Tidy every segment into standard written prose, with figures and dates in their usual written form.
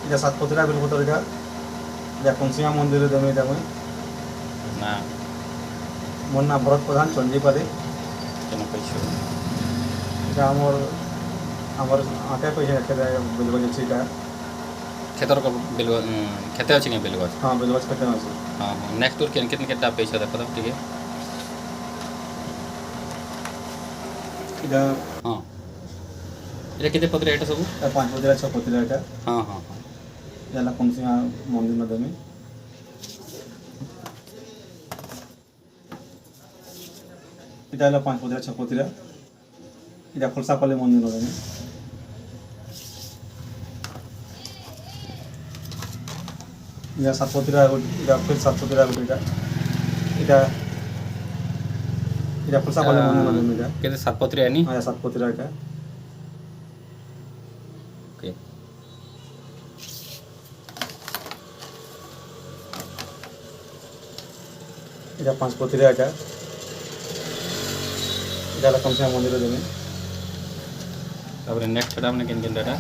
এটা সাতপত্রিয়া বেলপত্র এটা কংসিয়া মন্দিরে দেবে এটা মুই না মোর না ভরত প্রধান চণ্ডীপালি কেন কইছো এটা আমার আঁকে কইছে খেতে বেলগজ আছে এটা ক্ষেতর বেল খেতে আছে কি বেলগছ হ্যাঁ বেলগজ খেতে আছে हाँ हाँ नेक्स्ट टूर केन केटा पैसा देखो तो ठीक है এটা हाँ এটা কেতে পত্র এটা সব এটা পাঁচপত্রিয়া ছপত্রিয়া এটা हाँ हाँ हाँ এটা কংসিয়া মন্দির না দেবে এটা হলো পাঁচপত্রিয়া ছপত্রিয়া এটা খোলসাপালি মন্দির না দেবে এটা সাতপত্রিয়া এটা ফির সাতপত্রিয়া এটা এটা খোলসাপালি মন্দির না দেবে এটা কেতে সাতপত্রে আনি হ্যাঁ সাতপত্রিয়া এটা ओके এটা পাঁচপত্রিয়া এটা হলো কংসিয়া মন্দিরে দেবে তারপরে নেক্সট এটা মানে কেন কেন এটা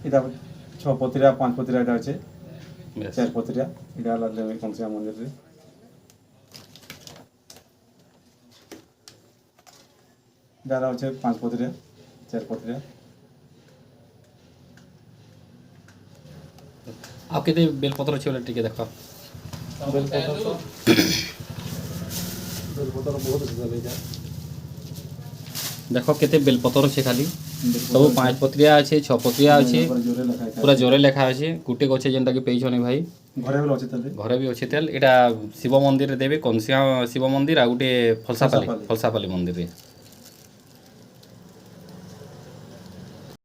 এটা ছপত্রিয়া পাঁচপত্রিয়া এটা আছে বেশ চারপত্রিয়া এটা হলো দেবে কংসিয়া মন্দিরে এটা হচ্ছে পাঁচপত্রিয়া চারপত্রিয়া ଆଉ କେତେ ବେଲପତ୍ର ଅଛି ବୋଲେ ଟିକେ ଦେଖ ବେଲପତ୍ର ବହୁତ ଅଛି ଦେବେ ଏଇଟା ଦେଖ କେତେ ବେଲପତ୍ର ଅଛି ଖାଲି ସବୁ ପାଞ୍ଚ ପତ୍ରିଆ ଅଛି ଛଅ ପତ୍ରିଆ ଅଛି ଜୋରେ ଲେଖା ହେଇଥାଏ ପୁରା ଜୋରେ ଲେଖା ଅଛି ଗୁଟେ ଗଛେ ଯେନ୍ଟାକି ପେଇଛନି ଭାଇ ଘରେ ବି ଅଛି ତାହେଲେ ଘରେ ବି ଅଛି ତେଲ ଏଇଟା ଶିବ ମନ୍ଦିରରେ ଦେବେ କଂସିଆ ଶିବ ମନ୍ଦିର ଆଉ ଗୋଟେ ଫଲସାପାଲି ମନ୍ଦିରରେ